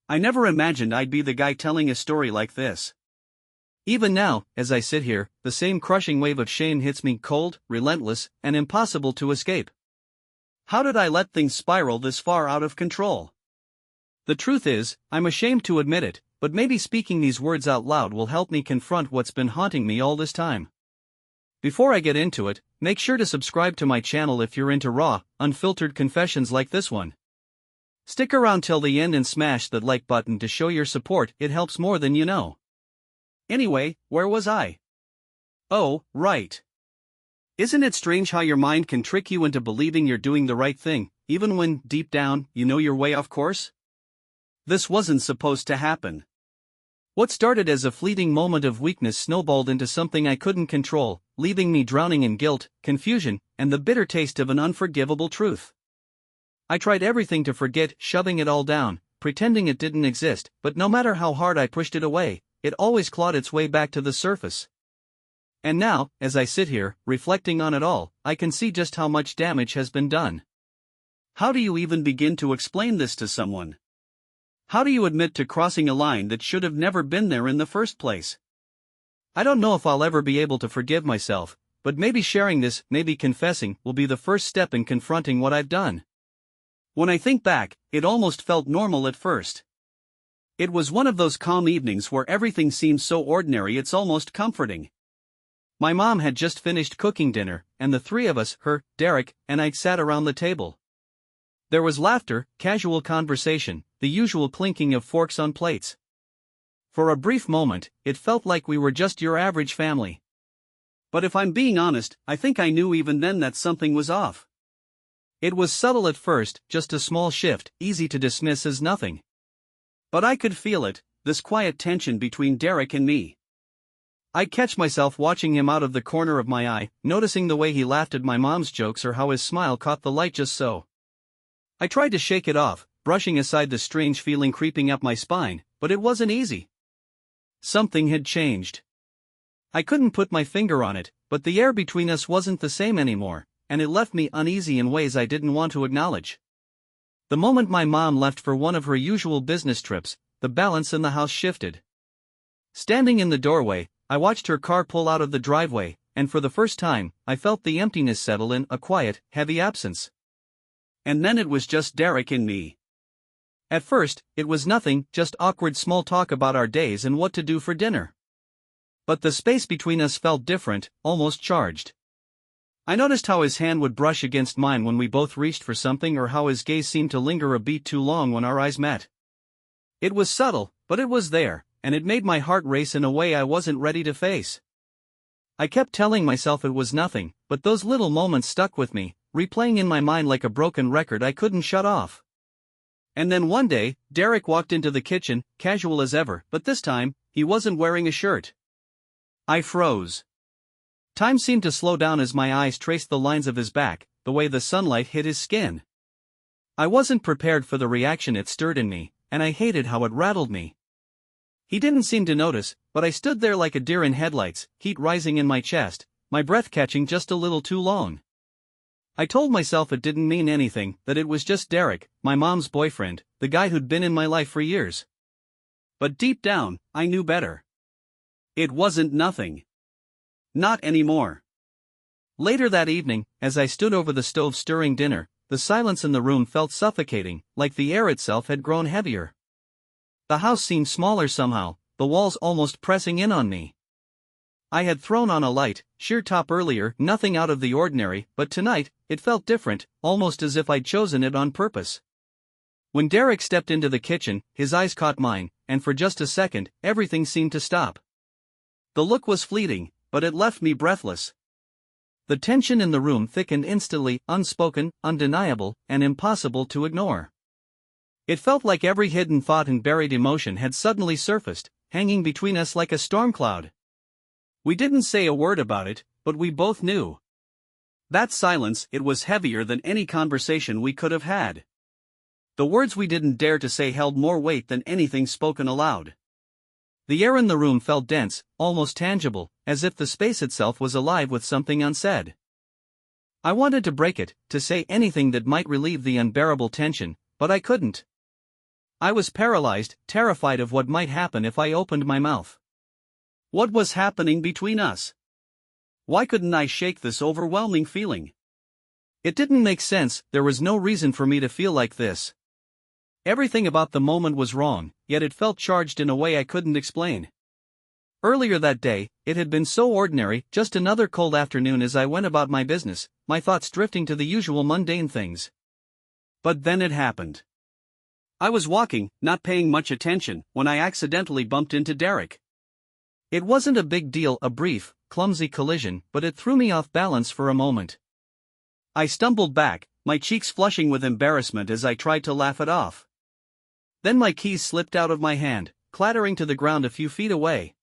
I never imagined I'd be the guy telling a story like this. Even now, as I sit here, the same crushing wave of shame hits me, cold, relentless, and impossible to escape. How did I let things spiral this far out of control? The truth is, I'm ashamed to admit it, but maybe speaking these words out loud will help me confront what's been haunting me all this time. Before I get into it, make sure to subscribe to my channel if you're into raw, unfiltered confessions like this one. Stick around till the end and smash that like button to show your support, it helps more than you know. Anyway, where was I? Oh, right. Isn't it strange how your mind can trick you into believing you're doing the right thing, even when, deep down, you know you're way off course? This wasn't supposed to happen. What started as a fleeting moment of weakness snowballed into something I couldn't control, leaving me drowning in guilt, confusion, and the bitter taste of an unforgivable truth. I tried everything to forget, shoving it all down, pretending it didn't exist, but no matter how hard I pushed it away, it always clawed its way back to the surface. And now, as I sit here, reflecting on it all, I can see just how much damage has been done. How do you even begin to explain this to someone? How do you admit to crossing a line that should have never been there in the first place? I don't know if I'll ever be able to forgive myself, but maybe sharing this, maybe confessing, will be the first step in confronting what I've done. When I think back, it almost felt normal at first. It was one of those calm evenings where everything seems so ordinary it's almost comforting. My mom had just finished cooking dinner, and the three of us, her, Derek, and I, sat around the table. There was laughter, casual conversation, the usual clinking of forks on plates. For a brief moment, it felt like we were just your average family. But if I'm being honest, I think I knew even then that something was off. It was subtle at first, just a small shift, easy to dismiss as nothing. But I could feel it, this quiet tension between Derek and me. I'd catch myself watching him out of the corner of my eye, noticing the way he laughed at my mom's jokes or how his smile caught the light just so. I tried to shake it off, brushing aside the strange feeling creeping up my spine, but it wasn't easy. Something had changed. I couldn't put my finger on it, but the air between us wasn't the same anymore, and it left me uneasy in ways I didn't want to acknowledge. The moment my mom left for one of her usual business trips, the balance in the house shifted. Standing in the doorway, I watched her car pull out of the driveway, and for the first time, I felt the emptiness settle in, a quiet, heavy absence. And then it was just Derek and me. At first, it was nothing, just awkward small talk about our days and what to do for dinner. But the space between us felt different, almost charged. I noticed how his hand would brush against mine when we both reached for something, or how his gaze seemed to linger a beat too long when our eyes met. It was subtle, but it was there, and it made my heart race in a way I wasn't ready to face. I kept telling myself it was nothing, but those little moments stuck with me, replaying in my mind like a broken record I couldn't shut off. And then one day, Derek walked into the kitchen, casual as ever, but this time, he wasn't wearing a shirt. I froze. Time seemed to slow down as my eyes traced the lines of his back, the way the sunlight hit his skin. I wasn't prepared for the reaction it stirred in me, and I hated how it rattled me. He didn't seem to notice, but I stood there like a deer in headlights, heat rising in my chest, my breath catching just a little too long. I told myself it didn't mean anything, that it was just Derek, my mom's boyfriend, the guy who'd been in my life for years. But deep down, I knew better. It wasn't nothing. Not anymore. Later that evening, as I stood over the stove stirring dinner, the silence in the room felt suffocating, like the air itself had grown heavier. The house seemed smaller somehow, the walls almost pressing in on me. I had thrown on a light, sheer top earlier, nothing out of the ordinary, but tonight, it felt different, almost as if I'd chosen it on purpose. When Derek stepped into the kitchen, his eyes caught mine, and for just a second, everything seemed to stop. The look was fleeting, but it left me breathless. The tension in the room thickened instantly, unspoken, undeniable, and impossible to ignore. It felt like every hidden thought and buried emotion had suddenly surfaced, hanging between us like a storm cloud. We didn't say a word about it, but we both knew. That silence, it was heavier than any conversation we could have had. The words we didn't dare to say held more weight than anything spoken aloud. The air in the room felt dense, almost tangible, as if the space itself was alive with something unsaid. I wanted to break it, to say anything that might relieve the unbearable tension, but I couldn't. I was paralyzed, terrified of what might happen if I opened my mouth. What was happening between us? Why couldn't I shake this overwhelming feeling? It didn't make sense, there was no reason for me to feel like this. Everything about the moment was wrong, yet it felt charged in a way I couldn't explain. Earlier that day, it had been so ordinary, just another cold afternoon as I went about my business, my thoughts drifting to the usual mundane things. But then it happened. I was walking, not paying much attention, when I accidentally bumped into Derek. It wasn't a big deal, a brief, clumsy collision, but it threw me off balance for a moment. I stumbled back, my cheeks flushing with embarrassment as I tried to laugh it off. Then my keys slipped out of my hand, clattering to the ground a few feet away.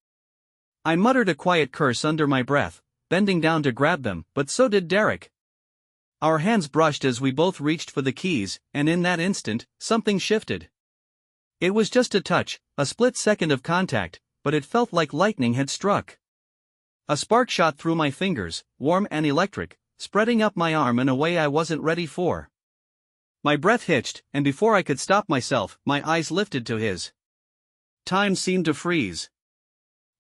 I muttered a quiet curse under my breath, bending down to grab them, but so did Derek. Our hands brushed as we both reached for the keys, and in that instant, something shifted. It was just a touch, a split second of contact, but it felt like lightning had struck. A spark shot through my fingers, warm and electric, spreading up my arm in a way I wasn't ready for. My breath hitched, and before I could stop myself, my eyes lifted to his. Time seemed to freeze.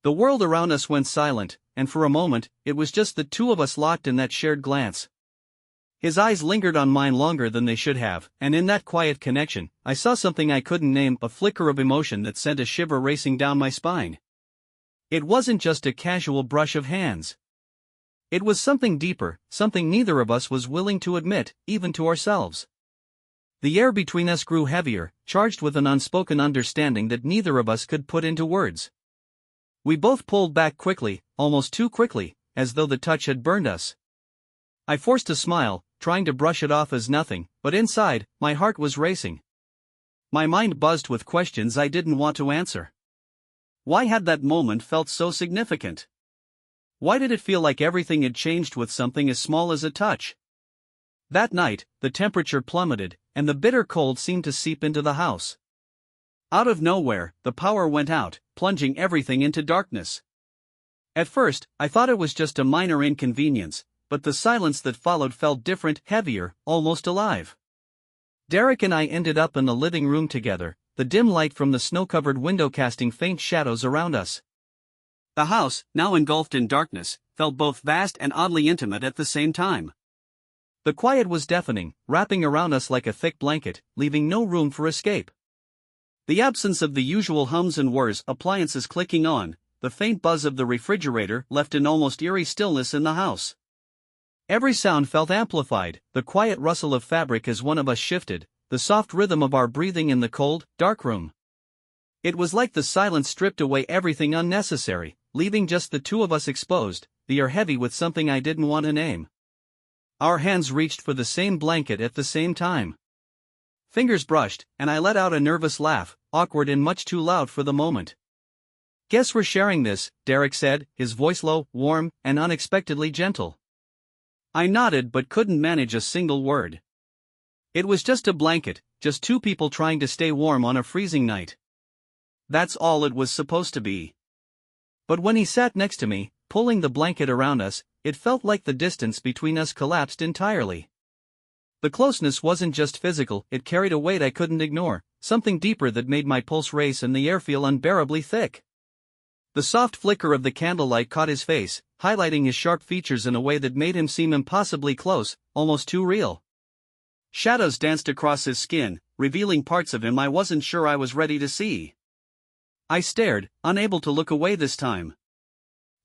The world around us went silent, and for a moment, it was just the two of us locked in that shared glance. His eyes lingered on mine longer than they should have, and in that quiet connection, I saw something I couldn't name, a flicker of emotion that sent a shiver racing down my spine. It wasn't just a casual brush of hands. It was something deeper, something neither of us was willing to admit, even to ourselves. The air between us grew heavier, charged with an unspoken understanding that neither of us could put into words. We both pulled back quickly, almost too quickly, as though the touch had burned us. I forced a smile, trying to brush it off as nothing, but inside, my heart was racing. My mind buzzed with questions I didn't want to answer. Why had that moment felt so significant? Why did it feel like everything had changed with something as small as a touch? That night, the temperature plummeted, and the bitter cold seemed to seep into the house. Out of nowhere, the power went out, plunging everything into darkness. At first, I thought it was just a minor inconvenience, but the silence that followed felt different, heavier, almost alive. Derek and I ended up in the living room together, the dim light from the snow-covered window casting faint shadows around us. The house, now engulfed in darkness, felt both vast and oddly intimate at the same time. The quiet was deafening, wrapping around us like a thick blanket, leaving no room for escape. The absence of the usual hums and whirs, appliances clicking on, the faint buzz of the refrigerator left an almost eerie stillness in the house. Every sound felt amplified, the quiet rustle of fabric as one of us shifted, the soft rhythm of our breathing in the cold, dark room. It was like the silence stripped away everything unnecessary, leaving just the two of us exposed, the air heavy with something I didn't want to name. Our hands reached for the same blanket at the same time. Fingers brushed, and I let out a nervous laugh, awkward and much too loud for the moment. "Guess we're sharing this," Derek said, his voice low, warm, and unexpectedly gentle. I nodded but couldn't manage a single word. It was just a blanket, just two people trying to stay warm on a freezing night. That's all it was supposed to be. But when he sat next to me, pulling the blanket around us, it felt like the distance between us collapsed entirely. The closeness wasn't just physical, it carried a weight I couldn't ignore, something deeper that made my pulse race and the air feel unbearably thick. The soft flicker of the candlelight caught his face, highlighting his sharp features in a way that made him seem impossibly close, almost too real. Shadows danced across his skin, revealing parts of him I wasn't sure I was ready to see. I stared, unable to look away this time.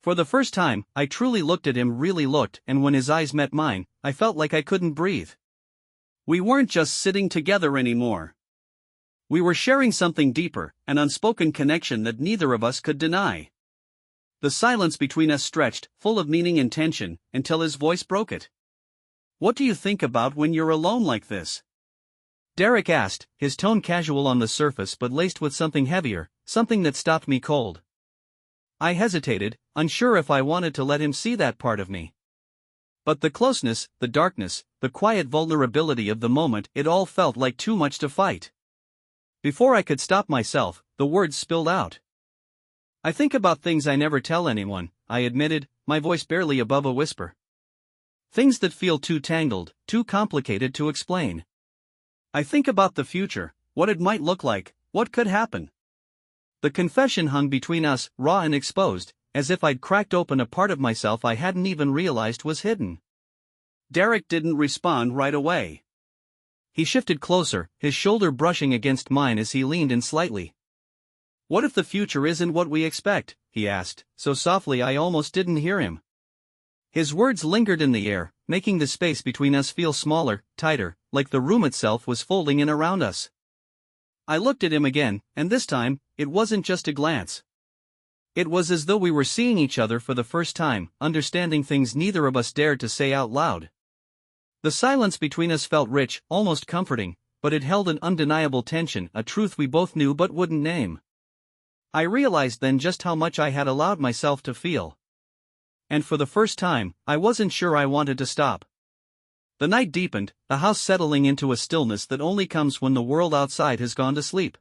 For the first time, I truly looked at him, really looked, and when his eyes met mine, I felt like I couldn't breathe. We weren't just sitting together anymore. We were sharing something deeper, an unspoken connection that neither of us could deny. The silence between us stretched, full of meaning and tension, until his voice broke it. "What do you think about when you're alone like this?" Derek asked, his tone casual on the surface but laced with something heavier, something that stopped me cold. I hesitated, unsure if I wanted to let him see that part of me. But the closeness, the darkness, the quiet vulnerability of the moment, it all felt like too much to fight. Before I could stop myself, the words spilled out. "I think about things I never tell anyone," I admitted, my voice barely above a whisper. "Things that feel too tangled, too complicated to explain. I think about the future, what it might look like, What could happen? The confession hung between us, raw and exposed, as if I'd cracked open a part of myself I hadn't even realized was hidden. Derek didn't respond right away. He shifted closer, his shoulder brushing against mine as he leaned in slightly. "What if the future isn't what we expect?" he asked, so softly I almost didn't hear him. His words lingered in the air, making the space between us feel smaller, tighter, like the room itself was folding in around us. I looked at him again, and this time, it wasn't just a glance. It was as though we were seeing each other for the first time, understanding things neither of us dared to say out loud. The silence between us felt rich, almost comforting, but it held an undeniable tension, a truth we both knew but wouldn't name. I realized then just how much I had allowed myself to feel. And for the first time, I wasn't sure I wanted to stop. The night deepened, the house settling into a stillness that only comes when the world outside has gone to sleep.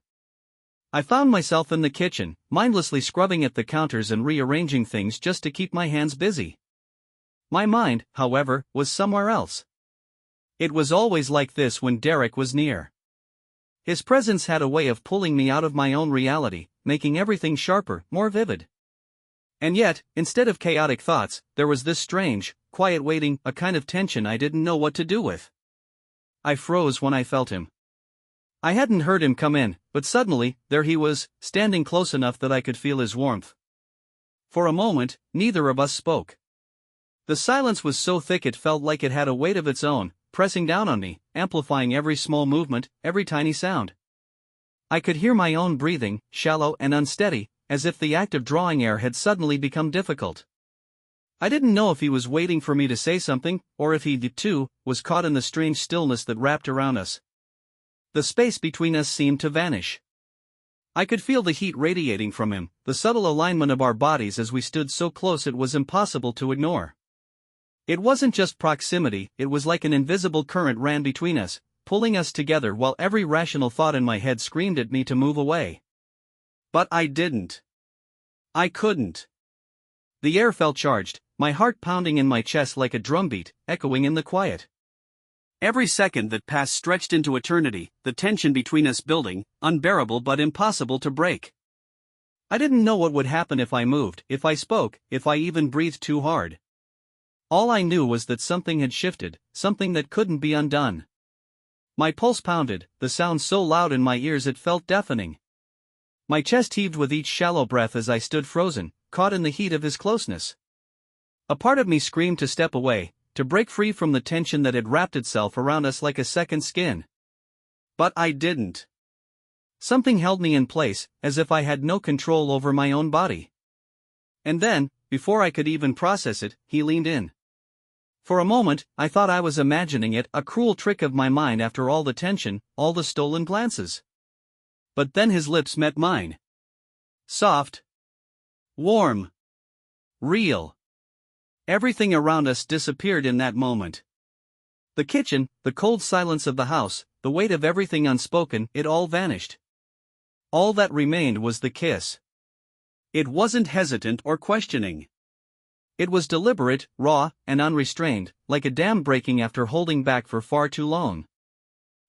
I found myself in the kitchen, mindlessly scrubbing at the counters and rearranging things just to keep my hands busy. My mind, however, was somewhere else. It was always like this when Derek was near. His presence had a way of pulling me out of my own reality, making everything sharper, more vivid. And yet, instead of chaotic thoughts, there was this strange, quiet waiting, a kind of tension I didn't know what to do with. I froze when I felt him. I hadn't heard him come in, but suddenly, there he was, standing close enough that I could feel his warmth. For a moment, neither of us spoke. The silence was so thick it felt like it had a weight of its own, pressing down on me, amplifying every small movement, every tiny sound. I could hear my own breathing, shallow and unsteady, as if the act of drawing air had suddenly become difficult. I didn't know if he was waiting for me to say something, or if he, too, was caught in the strange stillness that wrapped around us. The space between us seemed to vanish. I could feel the heat radiating from him, the subtle alignment of our bodies as we stood so close it was impossible to ignore. It wasn't just proximity, it was like an invisible current ran between us, pulling us together while every rational thought in my head screamed at me to move away. But I didn't. I couldn't. The air felt charged, my heart pounding in my chest like a drumbeat, echoing in the quiet. Every second that passed stretched into eternity, the tension between us building, unbearable but impossible to break. I didn't know what would happen if I moved, if I spoke, if I even breathed too hard. All I knew was that something had shifted, something that couldn't be undone. My pulse pounded, the sound so loud in my ears it felt deafening. My chest heaved with each shallow breath as I stood frozen, caught in the heat of his closeness. A part of me screamed to step away, to break free from the tension that had wrapped itself around us like a second skin. But I didn't. Something held me in place, as if I had no control over my own body. And then, before I could even process it, he leaned in. For a moment, I thought I was imagining it, a cruel trick of my mind after all the tension, all the stolen glances. But then his lips met mine. Soft. Warm. Real. Everything around us disappeared in that moment. The kitchen, the cold silence of the house, the weight of everything unspoken, it all vanished. All that remained was the kiss. It wasn't hesitant or questioning. It was deliberate, raw, and unrestrained, like a dam breaking after holding back for far too long.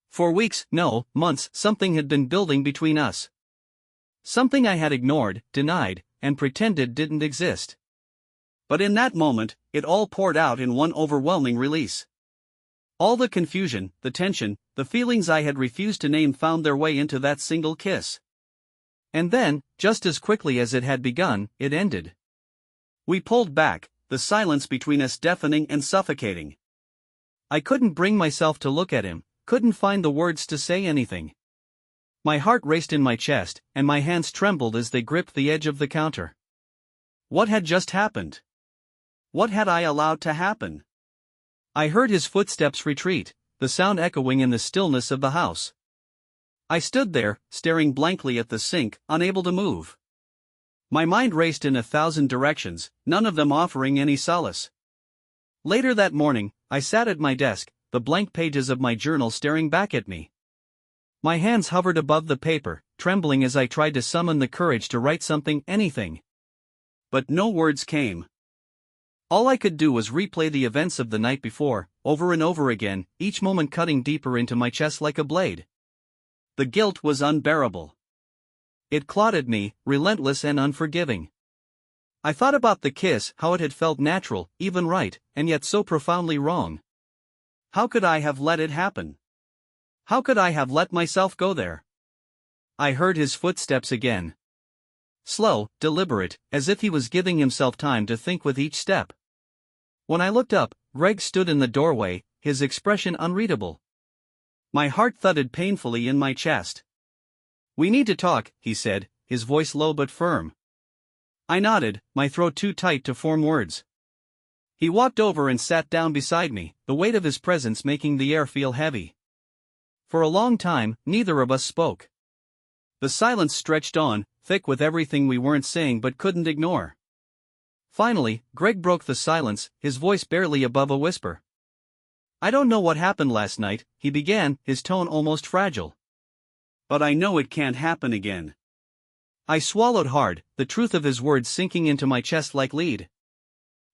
For weeks, no, months, something had been building between us. Something I had ignored, denied, and pretended didn't exist. But in that moment, it all poured out in one overwhelming release. All the confusion, the tension, the feelings I had refused to name found their way into that single kiss. And then, just as quickly as it had begun, it ended. We pulled back, the silence between us deafening and suffocating. I couldn't bring myself to look at him, couldn't find the words to say anything. My heart raced in my chest, and my hands trembled as they gripped the edge of the counter. What had just happened? What had I allowed to happen? I heard his footsteps retreat, the sound echoing in the stillness of the house. I stood there, staring blankly at the sink, unable to move. My mind raced in 1,000 directions, none of them offering any solace. Later that morning, I sat at my desk, the blank pages of my journal staring back at me. My hands hovered above the paper, trembling as I tried to summon the courage to write something, anything. But no words came. All I could do was replay the events of the night before, over and over again, each moment cutting deeper into my chest like a blade. The guilt was unbearable. It clawed at me, relentless and unforgiving. I thought about the kiss, how it had felt natural, even right, and yet so profoundly wrong. How could I have let it happen? How could I have let myself go there? I heard his footsteps again. Slow, deliberate, as if he was giving himself time to think with each step. When I looked up, Greg stood in the doorway, his expression unreadable. My heart thudded painfully in my chest. "We need to talk," he said, his voice low but firm. I nodded, my throat too tight to form words. He walked over and sat down beside me, the weight of his presence making the air feel heavy. For a long time, neither of us spoke. The silence stretched on, thick with everything we weren't saying but couldn't ignore. Finally, Greg broke the silence, his voice barely above a whisper. "I don't know what happened last night," he began, his tone almost fragile. "But I know it can't happen again." I swallowed hard, the truth of his words sinking into my chest like lead.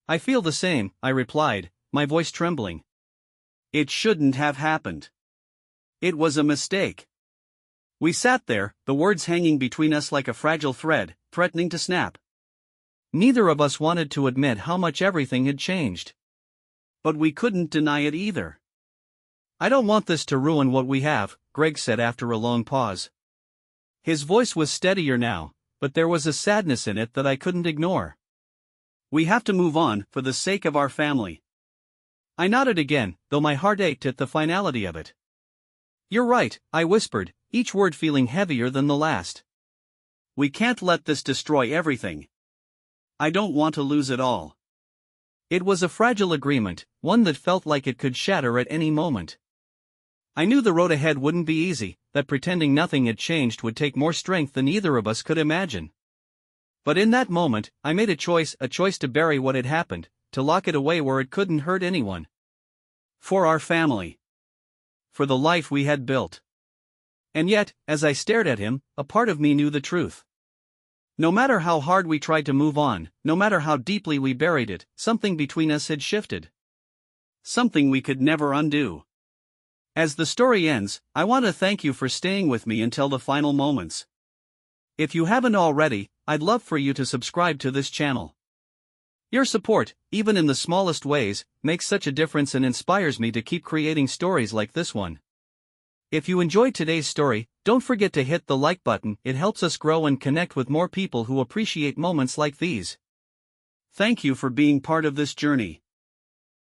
"I feel the same," I replied, my voice trembling. "It shouldn't have happened. It was a mistake." We sat there, the words hanging between us like a fragile thread, threatening to snap. Neither of us wanted to admit how much everything had changed. But we couldn't deny it either. "I don't want this to ruin what we have," Greg said after a long pause. His voice was steadier now, but there was a sadness in it that I couldn't ignore. "We have to move on, for the sake of our family." I nodded again, though my heart ached at the finality of it. "You're right," I whispered, each word feeling heavier than the last. "We can't let this destroy everything. I don't want to lose it all." It was a fragile agreement, one that felt like it could shatter at any moment. I knew the road ahead wouldn't be easy, that pretending nothing had changed would take more strength than either of us could imagine. But in that moment, I made a choice to bury what had happened, to lock it away where it couldn't hurt anyone. For our family. For the life we had built. And yet, as I stared at him, a part of me knew the truth. No matter how hard we tried to move on, no matter how deeply we buried it, something between us had shifted. Something we could never undo. As the story ends, I want to thank you for staying with me until the final moments. If you haven't already, I'd love for you to subscribe to this channel. Your support, even in the smallest ways, makes such a difference and inspires me to keep creating stories like this one. If you enjoyed today's story, don't forget to hit the like button, it helps us grow and connect with more people who appreciate moments like these. Thank you for being part of this journey.